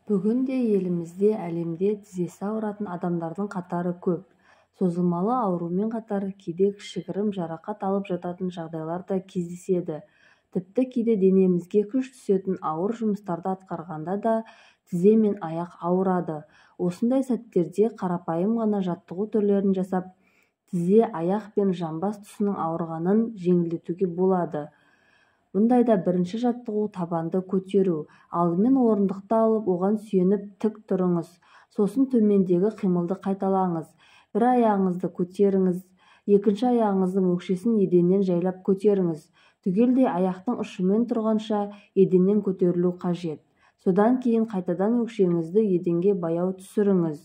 Бүгінде елімізде әлемде тізесі ауыратын адамдардың қатары көп. Созылмалы аурумен қатар кейде кішігірім жарақат алып жататын жағдайлар да кездеседі. Тіпті кейде денемізге күш түсетін ауыр жұмыстарды атқарғанда да тізе мен аяқ ауырады. Осындай сәттерде қарапайым ғана жаттығу түрлерін жасап, тізе, аяқ пен жамбас тұсының ауырғанын жеңілдетуге болады. Бұндайда бірінші жаттығу табанды көтеру. Алдымен орындықты алып, оған сүйеніп тік тұрыңыз. Сосын төмендегі қимылды қайталаңыз. Бір аяғыңызды көтеріңіз, екінші аяғыңыздың өкшесін еденнен жайлап көтеріңіз. Түгелдей аяқтың ұшымен тұрғанша еденнен көтерілу қажет. Содан кейін қайтадан өкшеңізді еденге баяу түсіріңіз.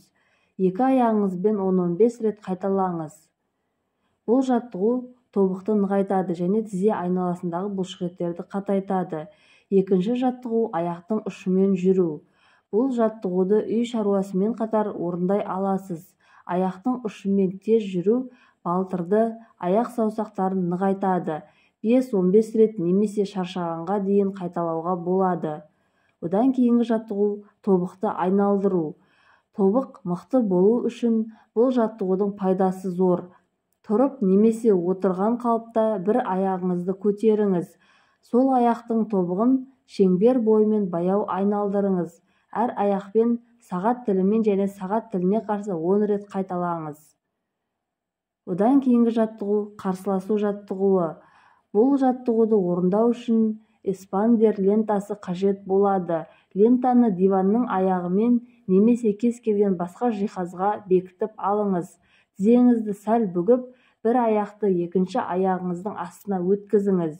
Екі аяғыңызбен 10-15 рет қайталаңыз. Бұл жаттығу тобықты нығайтады және тізе айналасындағы бұлшықеттерді қатайтады. Екінші жаттығу аяқтың ұшымен жүру. Бұл жаттығуды үй шаруасымен қатар орындай аласыз. Аяқтың ұшымен тез жүру балтырды, аяқ саусақтарын нығайтады. 5-15 рет немесе шаршағанға дейін қайталауға болады. Одан кейінгі жаттығу тобықты айналдыру. Тобық мықты болу үшін бұл жаттығудың пайдасы зор. Тұрып немесе отырған қалыпта бір аяғыңызды көтеріңіз. Сол аяқтың тобығын шеңбер бойымен баяу айналдырыңыз. Әр аяқпен сағат тілімен және сағат тіліне қарсы 10 рет қайталаңыз. Одан кейінгі жаттығу қарсыласу жаттығуы. Бұл жаттығуды орындау үшін эспандер лентасы қажет болады. Лентаны диванның аяғымен немесе кез келген басқа жиһазға бекітіп алыңыз. Тізеңізді сәл бүгіп, бір аяқты екінші аяғыңыздың астына өткізіңіз.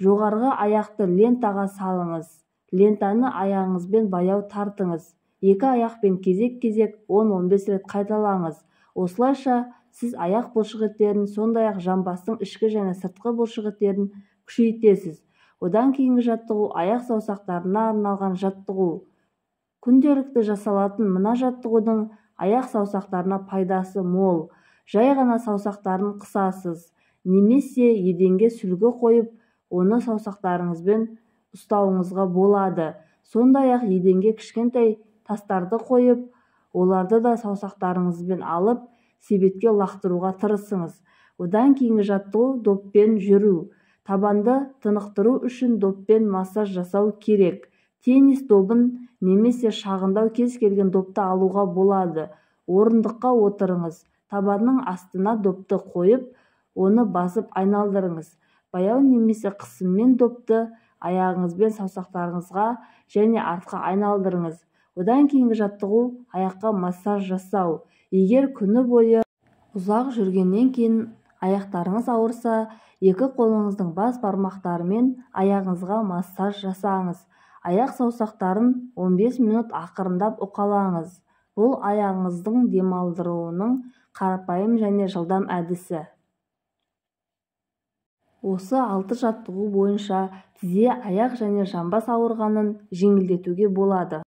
Жоғарғы аяқты лентаға салыңыз. Лентаны аяғыңызбен баяу тартыңыз. Екі аяқпен кезек-кезек 10-15 рет қайталаңыз. Осылайша сіз аяқ бұлшықеттерін, сондай-ақ жамбастың ішкі және сыртқы бұлшықеттерін күшейтесіз. Одан кейінгі жаттығу аяқ саусақтарына арналған жаттығу. Күнделікті жасалатын мына жаттығудың аяқ саусақтарына пайдасы мол. Жай ғана саусақтарын қысасыз, немесе еденге сүлгі қойып, оны саусақтарыңызбен ұстауыңызға болады. Сондай-ақ еденге кішкентай тастарды қойып, оларды да саусақтарыңызбен алып, себетке лақтыруға тырысыңыз. Одан кейінгі жаттығу доппен жүру. Табанды тынықтыру үшін доппен массаж жасау керек. Теннис добын немесе шағындау кез келген допты алуға болады. Орындыққа отырыңыз. Табанның астына допты қойып, оны басып айналдырыңыз. Баяу немесе қысыммен допты аяғыңызбен саусақтарыңызға және артқа айналдырыңыз. Одан кейінгі жаттығу аяққа массаж жасау. Егер күні бойы ұзақ жүргеннен кейін аяқтарыңыз ауырса, екі қолыңыздың бас бармақтарымен аяғыңызға массаж жасаңыз. Аяқ саусақтарын 15 минут ақырындап уқалаңыз. Бұл аяғыңыздың демалдыруының қарапайым және жылдам әдісі. Осы 6 жаттығу бойынша тізе, аяқ және жамбас ауырғанын жеңілдетуге болады.